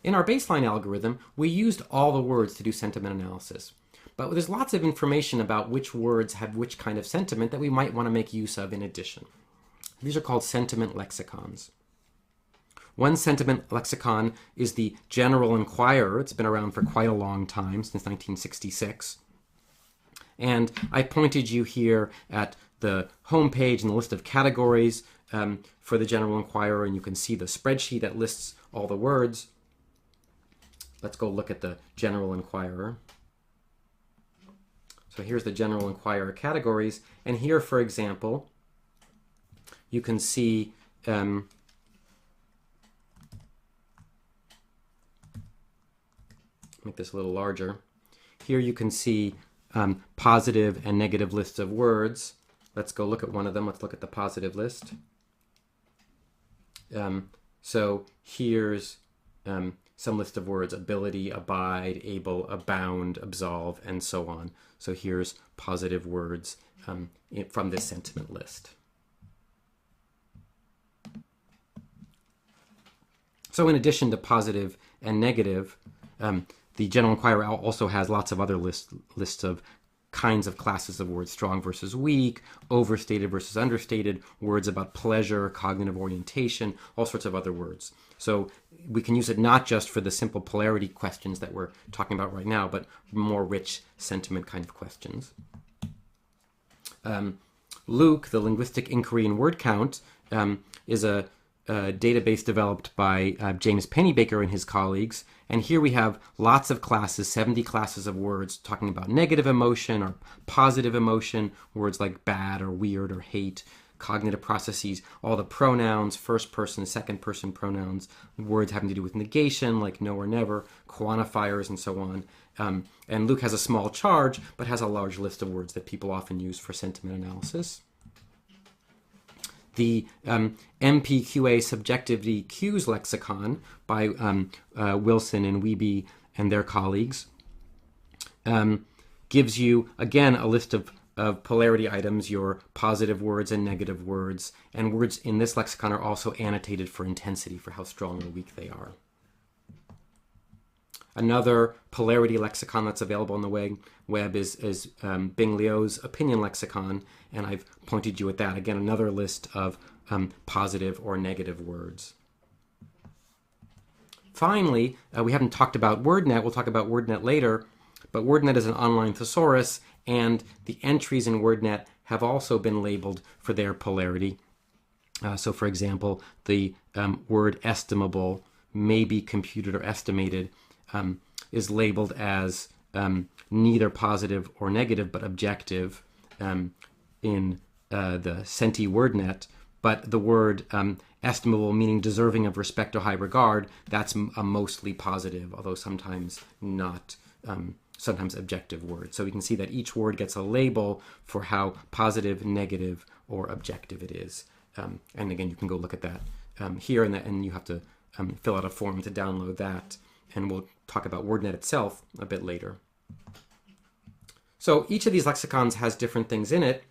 in our baseline algorithm, we used all the words to do sentiment analysis. But there's lots of information about which words have which kind of sentiment that we might want to make use of in addition. These are called sentiment lexicons. One sentiment lexicon is the General Enquirer. It's been around for quite a long time, since 1966. And I pointed you here at the home page and the list of categories for the General Enquirer, and you can see the spreadsheet that lists all the words. Let's go look at the General Enquirer. So here's the General Enquirer categories, and here, for example, you can see make this a little larger. Here you can see positive and negative lists of words. Let's go look at one of them. Let's look at the positive list. So here's some list of words: ability, abide, able, abound, absolve, and so on. So here's positive words from this sentiment list. So in addition to positive and negative, the General Enquirer also has lots of other lists of kinds of classes of words: strong versus weak, overstated versus understated, words about pleasure, cognitive orientation, all sorts of other words. So we can use it not just for the simple polarity questions that we're talking about right now, but more rich sentiment kind of questions. Luke, the Linguistic Inquiry and Word Count, is a database developed by James Pennybaker and his colleagues. And here we have lots of classes, 70 classes of words talking about negative emotion or positive emotion, words like bad or weird or hate, cognitive processes, all the pronouns, first person, second person pronouns, words having to do with negation like no or never, quantifiers, and so on. And Luke has a small charge, but has a large list of words that people often use for sentiment analysis. The MPQA Subjectivity Cues Lexicon by Wilson and Wiebe and their colleagues gives you, again, a list of polarity items, your positive words and negative words, and words in this lexicon are also annotated for intensity, for how strong or weak they are. Another polarity lexicon that's available on the web is Bing Liu's Opinion Lexicon, and I've pointed you at that. Again, another list of positive or negative words. Finally, we haven't talked about WordNet. We'll talk about WordNet later, but WordNet is an online thesaurus, and the entries in WordNet have also been labeled for their polarity. So, for example, the word estimable, may be computed or estimated, is labeled as neither positive or negative, but objective in the Senti WordNet. But the word estimable, meaning deserving of respect or high regard, that's a mostly positive, although sometimes not, sometimes objective word. So we can see that each word gets a label for how positive, negative, or objective it is. And again, you can go look at that here, and you have to fill out a form to download that. And we'll talk about WordNet itself a bit later. So each of these lexicons has different things in it,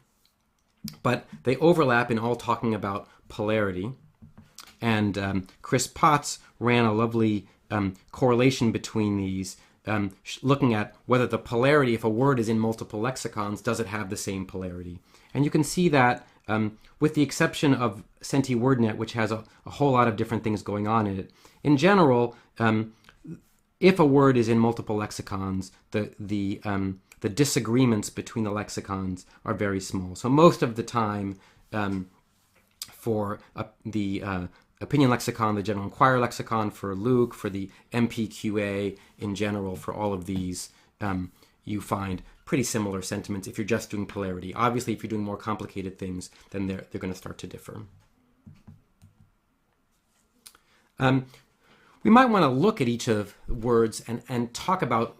but they overlap in all talking about polarity. And Chris Potts ran a lovely correlation between these, looking at whether the polarity, if a word is in multiple lexicons, does it have the same polarity? And you can see that with the exception of Senti WordNet, which has a whole lot of different things going on in it. In general, if a word is in multiple lexicons, the disagreements between the lexicons are very small. So most of the time, for the Opinion Lexicon, the General Enquirer Lexicon, for Luke, for the MPQA in general, for all of these, you find pretty similar sentiments if you're just doing polarity. Obviously, if you're doing more complicated things, then they're going to start to differ. We might want to look at each of the words and talk about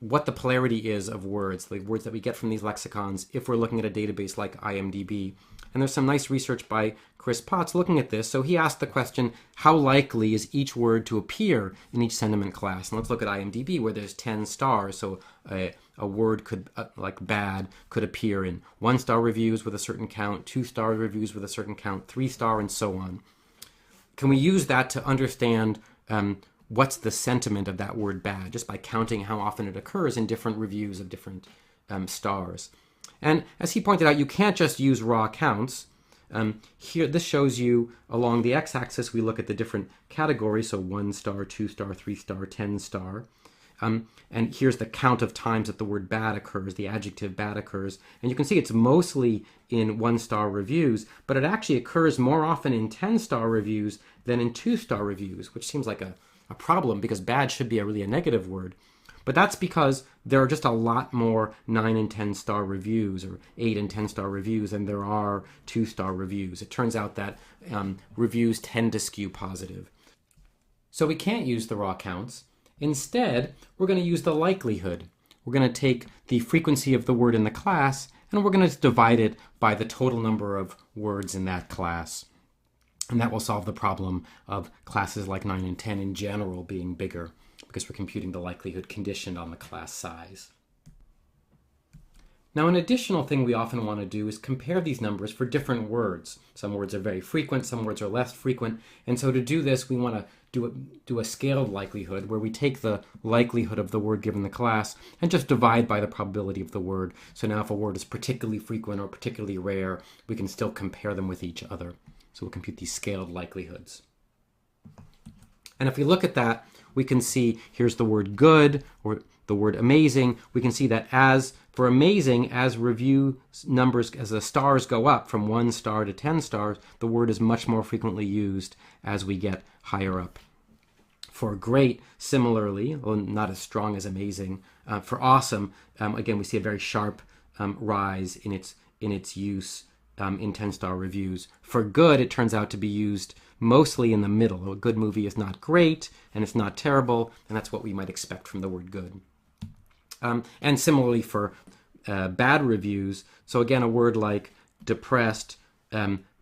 what the polarity is of words, the words that we get from these lexicons, if we're looking at a database like IMDb. And there's some nice research by Chris Potts looking at this. So he asked the question, how likely is each word to appear in each sentiment class? And let's look at IMDb, where there's 10 stars. So a word could, like bad, could appear in 1-star reviews with a certain count, 2-star reviews with a certain count, 3-star, and so on. Can we use that to understand what's the sentiment of that word bad, just by counting how often it occurs in different reviews of different stars. And as he pointed out, you can't just use raw counts. Here, this shows you along the x-axis, we look at the different categories, so 1 star, 2 star, 3 star, 10 star. And here's the count of times that the word bad occurs, the adjective bad occurs. And you can see it's mostly in 1-star reviews, but it actually occurs more often in 10-star reviews than in 2-star reviews, which seems like a problem because bad should be really a negative word. But that's because there are just a lot more 9 and 10-star reviews or 8 and 10-star reviews than there are 2-star reviews. It turns out that reviews tend to skew positive. So we can't use the raw counts. Instead, we're going to use the likelihood. We're going to take the frequency of the word in the class and we're going to divide it by the total number of words in that class. And that will solve the problem of classes like 9 and 10 in general being bigger, because we're computing the likelihood conditioned on the class size. Now, an additional thing we often want to do is compare these numbers for different words. Some words are very frequent, some words are less frequent, and so to do this, we want to do a scaled likelihood where we take the likelihood of the word given the class and just divide by the probability of the word. So now if a word is particularly frequent or particularly rare, we can still compare them with each other. So we'll compute these scaled likelihoods. And if we look at that, we can see here's the word good or the word amazing. We can see that as for amazing, as review numbers, as the stars go up from 1 star to 10 stars, the word is much more frequently used as we get higher up. For great, similarly, although not as strong as amazing, for awesome, again, we see a very sharp rise in its use in 10-star reviews. For good, it turns out to be used mostly in the middle. A good movie is not great, and it's not terrible, and that's what we might expect from the word good. And similarly for bad reviews, so again, a word like depressed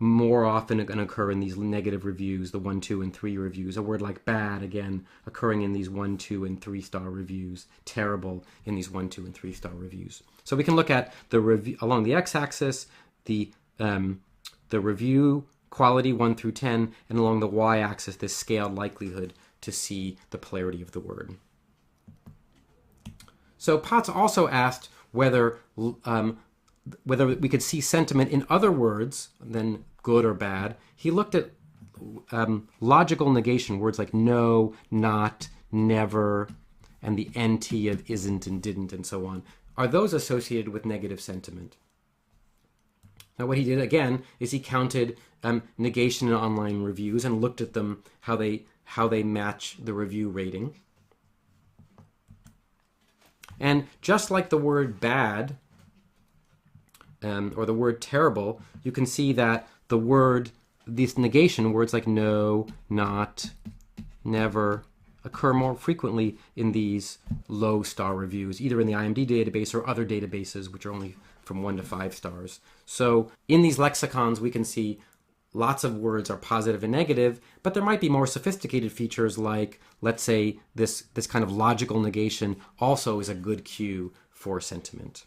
more often going to occur in these negative reviews, the 1, 2, and 3 reviews. A word like bad, again, occurring in these 1, 2, and 3-star reviews. Terrible in these 1, 2, and 3-star reviews. So we can look at the review along the x-axis, the review quality 1 through 10, and along the y-axis, this scaled likelihood to see the polarity of the word. So Potts also asked whether we could see sentiment in other words than good or bad. He looked at logical negation, words like no, not, never, and the NT of isn't and didn't and so on. Are those associated with negative sentiment? Now what he did again is he counted negation in online reviews and looked at them, how they match the review rating. And just like the word bad or the word terrible, you can see that these negation words like no, not, never, occur more frequently in these low star reviews, either in the IMD database or other databases, which are only from 1 to 5 stars. So in these lexicons, we can see lots of words are positive and negative, but there might be more sophisticated features like, let's say, this kind of logical negation also is a good cue for sentiment.